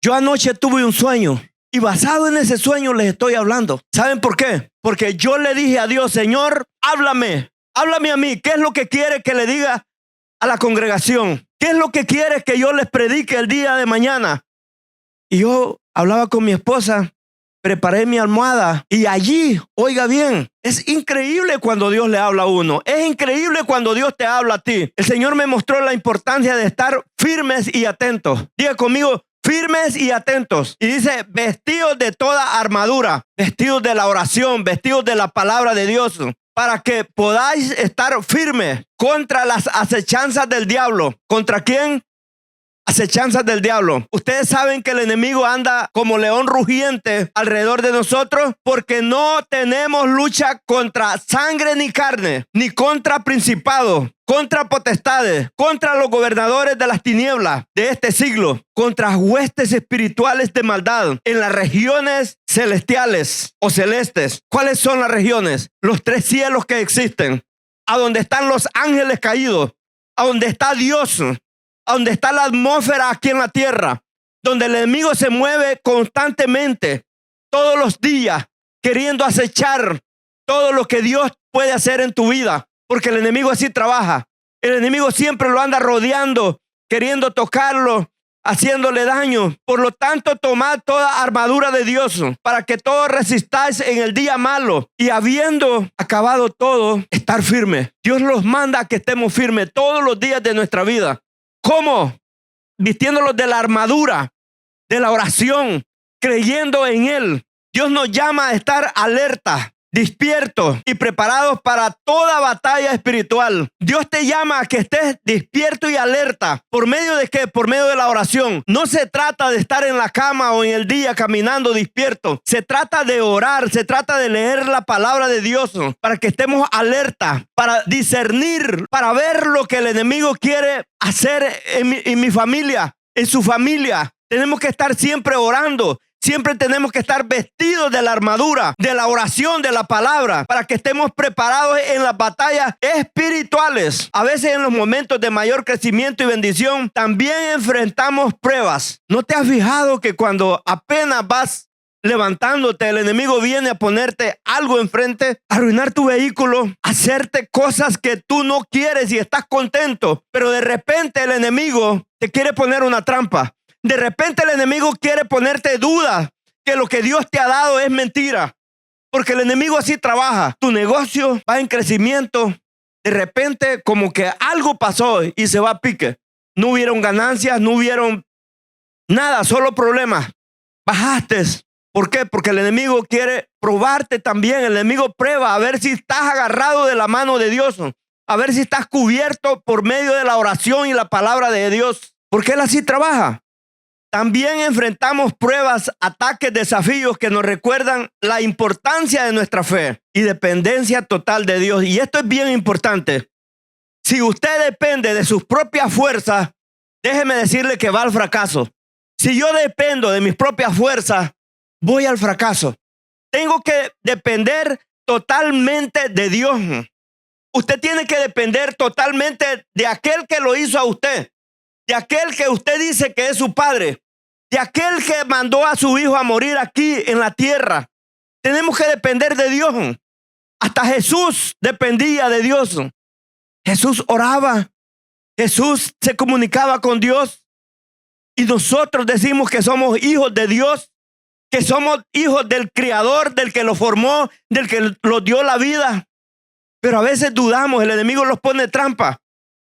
Yo anoche tuve un sueño y basado en ese sueño les estoy hablando. ¿Saben por qué? Porque yo le dije a Dios, Señor, háblame a mí. ¿Qué es lo que quiere que le diga a la congregación? ¿Qué es lo que quiere que yo les predique el día de mañana? Y yo hablaba con mi esposa, preparé mi almohada y allí, oiga bien, es increíble cuando Dios le habla a uno. Es increíble cuando Dios te habla a ti. El Señor me mostró la importancia de estar firmes y atentos. Diga conmigo, firmes y atentos. Y dice, vestidos de toda armadura, vestidos de la oración, vestidos de la palabra de Dios, para que podáis estar firmes contra las acechanzas del diablo. ¿Contra quién? Acechanzas del diablo. Ustedes saben que el enemigo anda como león rugiente alrededor de nosotros, porque no tenemos lucha contra sangre ni carne, ni contra principados, contra potestades, contra los gobernadores de las tinieblas de este siglo, contra huestes espirituales de maldad en las regiones celestiales o celestes. ¿Cuáles son las regiones? Los 3 cielos que existen, a donde están los ángeles caídos, a donde está Dios, a donde está la atmósfera aquí en la tierra, donde el enemigo se mueve constantemente, todos los días, queriendo acechar todo lo que Dios puede hacer en tu vida, porque el enemigo así trabaja. El enemigo siempre lo anda rodeando, queriendo tocarlo, haciéndole daño. Por lo tanto, tomad toda armadura de Dios para que todos resistáis en el día malo y habiendo acabado todo, estar firme. Dios los manda a que estemos firmes todos los días de nuestra vida. ¿Cómo? Vistiéndolos de la armadura, de la oración, creyendo en Él. Dios nos llama a estar alerta, despiertos y preparados para toda batalla espiritual. Dios te llama a que estés despierto y alerta. ¿Por medio de qué? Por medio de la oración. No se trata de estar en la cama o en el día caminando despierto. Se trata de orar, se trata de leer la palabra de Dios para que estemos alerta, para discernir, para ver lo que el enemigo quiere hacer en mi familia, en su familia. Tenemos que estar siempre orando. Siempre tenemos que estar vestidos de la armadura, de la oración, de la palabra, para que estemos preparados en las batallas espirituales. A veces en los momentos de mayor crecimiento y bendición, también enfrentamos pruebas. ¿No te has fijado que cuando apenas vas levantándote, el enemigo viene a ponerte algo enfrente, a arruinar tu vehículo, a hacerte cosas que tú no quieres y estás contento, pero de repente el enemigo te quiere poner una trampa? De repente el enemigo quiere ponerte duda que lo que Dios te ha dado es mentira, porque el enemigo así trabaja. Tu negocio va en crecimiento, de repente como que algo pasó y se va a pique. No hubieron ganancias, no hubieron nada, solo problemas. Bajaste. ¿Por qué? Porque el enemigo quiere probarte también. El enemigo prueba a ver si estás agarrado de la mano de Dios, a ver si estás cubierto por medio de la oración y la palabra de Dios, porque él así trabaja. También enfrentamos pruebas, ataques, desafíos que nos recuerdan la importancia de nuestra fe y dependencia total de Dios. Y esto es bien importante. Si usted depende de sus propias fuerzas, déjeme decirle que va al fracaso. Si yo dependo de mis propias fuerzas, voy al fracaso. Tengo que depender totalmente de Dios. Usted tiene que depender totalmente de aquel que lo hizo a usted, de aquel que usted dice que es su padre, de aquel que mandó a su hijo a morir aquí en la tierra. Tenemos que depender de Dios. Hasta Jesús dependía de Dios. Jesús oraba. Jesús se comunicaba con Dios. Y nosotros decimos que somos hijos de Dios, que somos hijos del Creador, del que lo formó, del que nos dio la vida. Pero a veces dudamos, el enemigo nos pone trampa.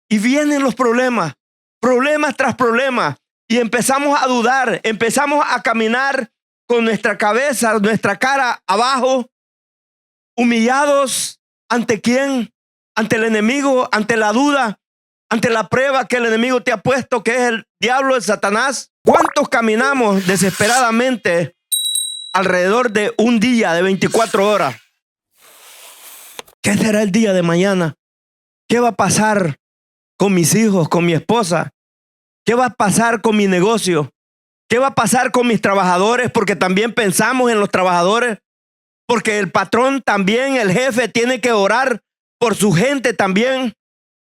Y vienen los problemas, problemas tras problemas. Y empezamos a dudar, empezamos a caminar con nuestra cabeza, nuestra cara abajo, humillados. ¿Ante quién? Ante el enemigo, ante la duda, ante la prueba que el enemigo te ha puesto, que es el diablo, el Satanás. ¿Cuántos caminamos desesperadamente alrededor de un día de 24 horas? ¿Qué será el día de mañana? ¿Qué va a pasar con mis hijos, con mi esposa? ¿Qué va a pasar con mi negocio? ¿Qué va a pasar con mis trabajadores? Porque también pensamos en los trabajadores. Porque el patrón también, el jefe, tiene que orar por su gente también.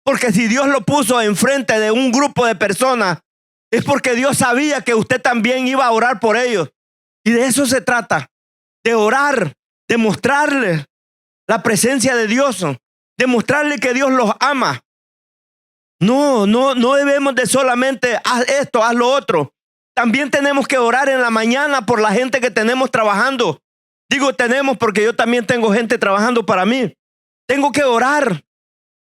Porque si Dios lo puso enfrente de un grupo de personas Es porque Dios sabía que usted también iba a orar por ellos. Y de eso se trata, de orar, de mostrarle la presencia de Dios, de mostrarle que Dios los ama. No debemos de solamente haz esto, haz lo otro. También tenemos que orar en la mañana por la gente que tenemos trabajando. Digo tenemos porque yo también tengo gente trabajando para mí. Tengo que orar.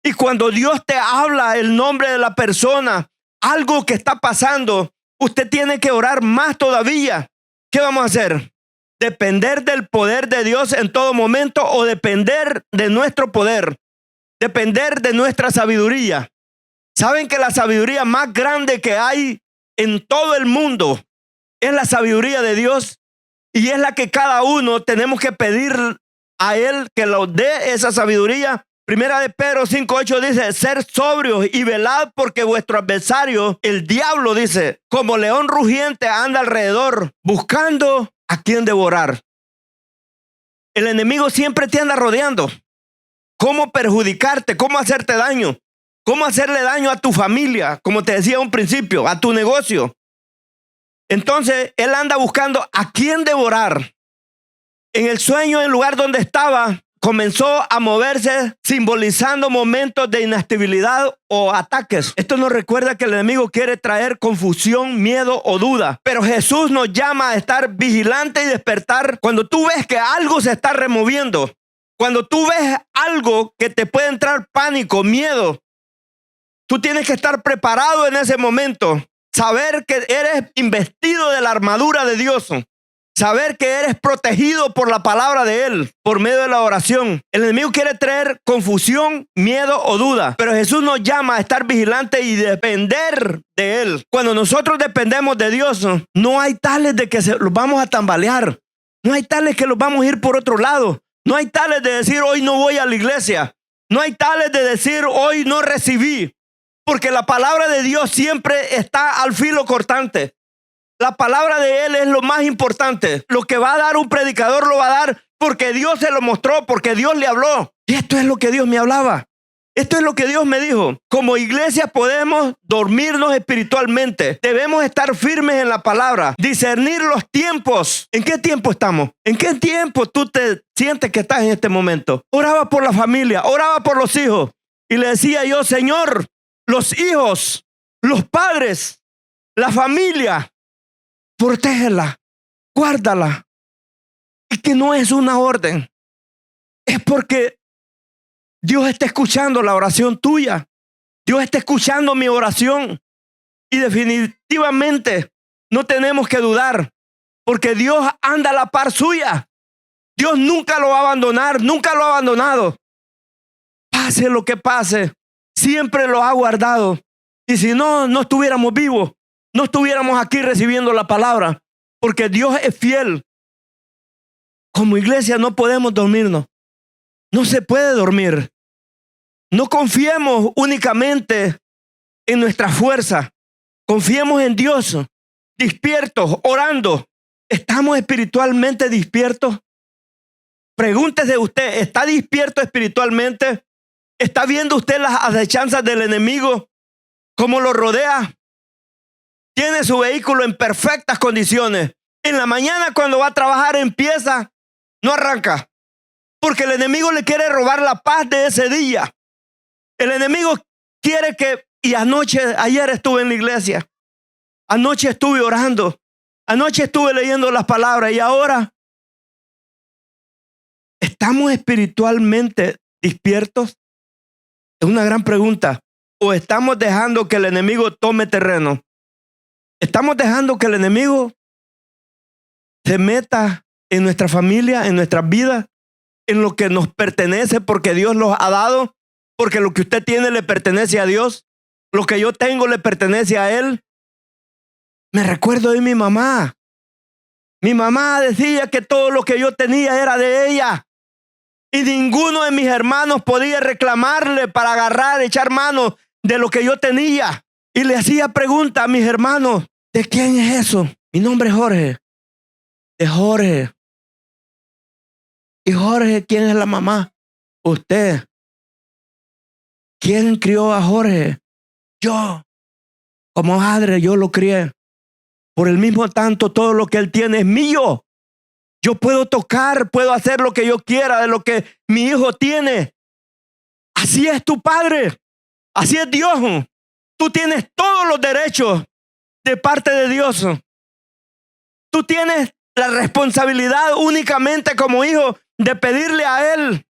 Y cuando Dios te habla el nombre de la persona, algo que está pasando, usted tiene que orar más todavía. ¿Qué vamos a hacer? ¿Depender del poder de Dios en todo momento o depender de nuestro poder? Depender de nuestra sabiduría. ¿Saben que la sabiduría más grande que hay en todo el mundo es la sabiduría de Dios? Y es la que cada uno tenemos que pedir a Él que nos dé esa sabiduría. Primera de Pedro 5:8 dice, ser sobrios y velad porque vuestro adversario, el diablo, dice, como león rugiente anda alrededor buscando a quien devorar. El enemigo siempre te anda rodeando. ¿Cómo perjudicarte? ¿Cómo hacerte daño? ¿Cómo hacerle daño a tu familia? Como te decía a un principio, a tu negocio. Entonces, él anda buscando a quién devorar. En el sueño, en el lugar donde estaba, comenzó a moverse simbolizando momentos de inestabilidad o ataques. Esto nos recuerda que el enemigo quiere traer confusión, miedo o duda. Pero Jesús nos llama a estar vigilante y despertar cuando tú ves que algo se está removiendo. Cuando tú ves algo que te puede entrar pánico, miedo, tú tienes que estar preparado en ese momento. Saber que eres investido de la armadura de Dios. Saber que eres protegido por la palabra de Él, por medio de la oración. El enemigo quiere traer confusión, miedo o duda. Pero Jesús nos llama a estar vigilante y depender de Él. Cuando nosotros dependemos de Dios, no hay tales de que los vamos a tambalear. No hay tales que los vamos a ir por otro lado. No hay tales de decir hoy no voy a la iglesia. No hay tales de decir hoy no recibí. Porque la palabra de Dios siempre está al filo cortante. La palabra de Él es lo más importante. Lo que va a dar un predicador lo va a dar porque Dios se lo mostró, porque Dios le habló. Y esto es lo que Dios me hablaba. Esto es lo que Dios me dijo. Como iglesia podemos dormirnos espiritualmente. Debemos estar firmes en la palabra. Discernir los tiempos. ¿En qué tiempo estamos? ¿En qué tiempo tú te sientes que estás en este momento? Oraba por la familia, oraba por los hijos. Y le decía yo, Señor, los hijos, los padres, la familia, protégela, guárdala. Y que no es una orden. Es porque Dios está escuchando la oración tuya. Dios está escuchando mi oración. Y definitivamente no tenemos que dudar. Porque Dios anda a la par suya. Dios nunca lo va a abandonar. Nunca lo ha abandonado. Pase lo que pase. Siempre lo ha guardado. Y si no, no estuviéramos vivos. No estuviéramos aquí recibiendo la palabra, porque Dios es fiel. Como iglesia no podemos dormirnos. No se puede dormir. No confiemos únicamente en nuestra fuerza. Confiemos en Dios. Despiertos, orando. ¿Estamos espiritualmente despiertos? Pregúntese usted, ¿está despierto espiritualmente? ¿Está viendo usted las acechanzas del enemigo? ¿Cómo lo rodea? Tiene su vehículo en perfectas condiciones. En la mañana cuando va a trabajar empieza, no arranca. Porque el enemigo le quiere robar la paz de ese día. El enemigo quiere que, y ayer estuve en la iglesia. Anoche estuve orando. Anoche estuve leyendo las palabras y ahora ¿estamos espiritualmente despiertos? Es una gran pregunta. ¿O estamos dejando que el enemigo tome terreno? ¿Estamos dejando que el enemigo se meta en nuestra familia, en nuestras vidas, en lo que nos pertenece porque Dios los ha dado? Porque lo que usted tiene le pertenece a Dios. Lo que yo tengo le pertenece a Él. Me recuerdo de mi mamá. Mi mamá decía que todo lo que yo tenía era de ella. Y ninguno de mis hermanos podía reclamarle para agarrar, echar mano de lo que yo tenía. Y le hacía preguntas a mis hermanos, ¿de quién es eso? Mi nombre es Jorge. De Jorge. ¿Y Jorge quién es la mamá? Usted. ¿Quién crió a Jorge? Yo. Como madre yo lo crié. Por el mismo tanto, todo lo que él tiene es mío. Yo puedo tocar, puedo hacer lo que yo quiera de lo que mi hijo tiene. Así es tu padre. Así es Dios. Tú tienes todos los derechos de parte de Dios. Tú tienes la responsabilidad únicamente como hijo de pedirle a Él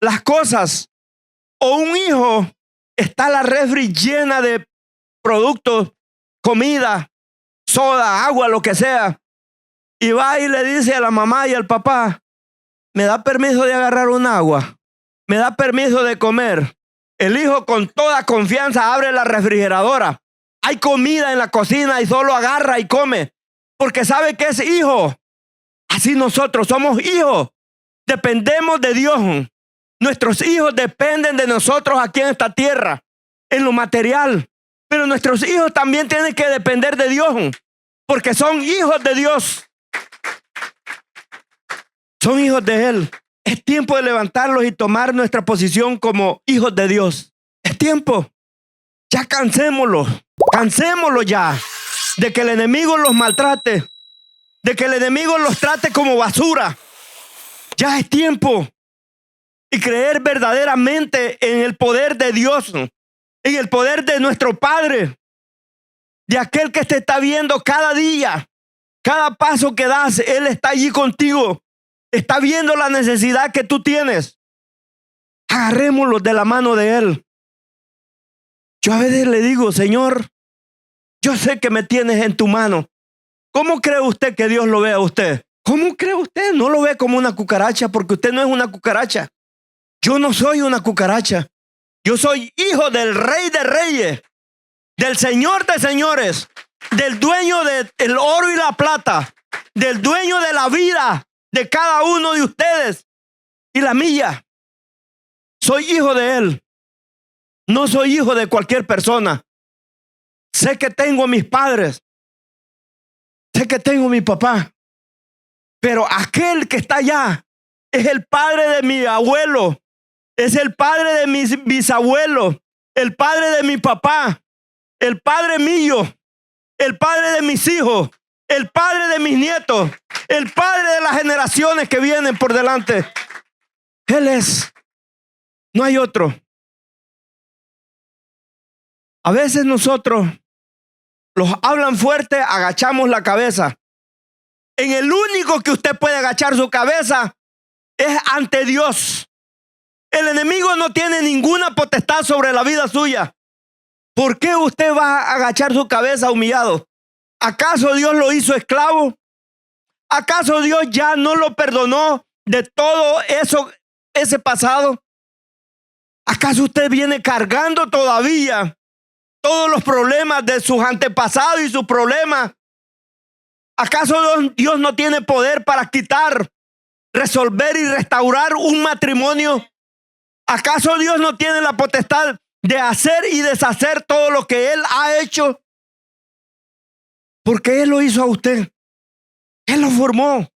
las cosas. O un hijo está la refri llena de productos, comida, soda, agua, lo que sea. Y va y le dice a la mamá y al papá, ¿me da permiso de agarrar un agua? ¿Me da permiso de comer? El hijo con toda confianza abre la refrigeradora. Hay comida en la cocina y solo agarra y come. Porque sabe que es hijo. Así nosotros somos hijos. Dependemos de Dios. Nuestros hijos dependen de nosotros aquí en esta tierra, en lo material. Pero nuestros hijos también tienen que depender de Dios, porque son hijos de Dios. Son hijos de Él. Es tiempo de levantarlos y tomar nuestra posición como hijos de Dios. Es tiempo. Ya cansémoslo. Cansémoslo ya. De que el enemigo los maltrate. De que el enemigo los trate como basura. Ya es tiempo. Y creer verdaderamente en el poder de Dios. En el poder de nuestro Padre. De aquel que te está viendo cada día. Cada paso que das, Él está allí contigo. Está viendo la necesidad que tú tienes. Agarrémoslo de la mano de Él. Yo a veces le digo, Señor, yo sé que me tienes en tu mano. ¿Cómo cree usted que Dios lo ve a usted? ¿Cómo cree usted? No lo ve como una cucaracha, porque usted no es una cucaracha. Yo no soy una cucaracha. Yo soy hijo del Rey de Reyes, del Señor de Señores, del dueño del oro y la plata, del dueño de la vida de cada uno de ustedes y la mía. Soy hijo de Él. No soy hijo de cualquier persona. Sé que tengo a mis padres. Sé que tengo a mi papá. Pero aquel que está allá es el padre de mi abuelo. Es el padre de mis bisabuelos. El padre de mi papá. El padre mío. El padre de mis hijos. El padre de mis nietos. El padre de las generaciones que vienen por delante. Él es. No hay otro. A veces nosotros, los hablan fuerte, agachamos la cabeza. En el único que usted puede agachar su cabeza es ante Dios. El enemigo no tiene ninguna potestad sobre la vida suya. ¿Por qué usted va a agachar su cabeza humillado? ¿Acaso Dios lo hizo esclavo? ¿Acaso Dios ya no lo perdonó de todo eso, ese pasado? ¿Acaso usted viene cargando todavía todos los problemas de sus antepasados y sus problemas? ¿Acaso Dios no tiene poder para quitar, resolver y restaurar un matrimonio? ¿Acaso Dios no tiene la potestad de hacer y deshacer todo lo que Él ha hecho? Porque Él lo hizo a usted. Él lo formó.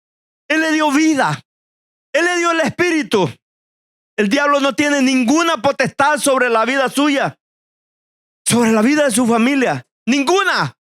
Él le dio vida. Él le dio el espíritu. El diablo no tiene ninguna potestad sobre la vida suya, sobre la vida de su familia. Ninguna.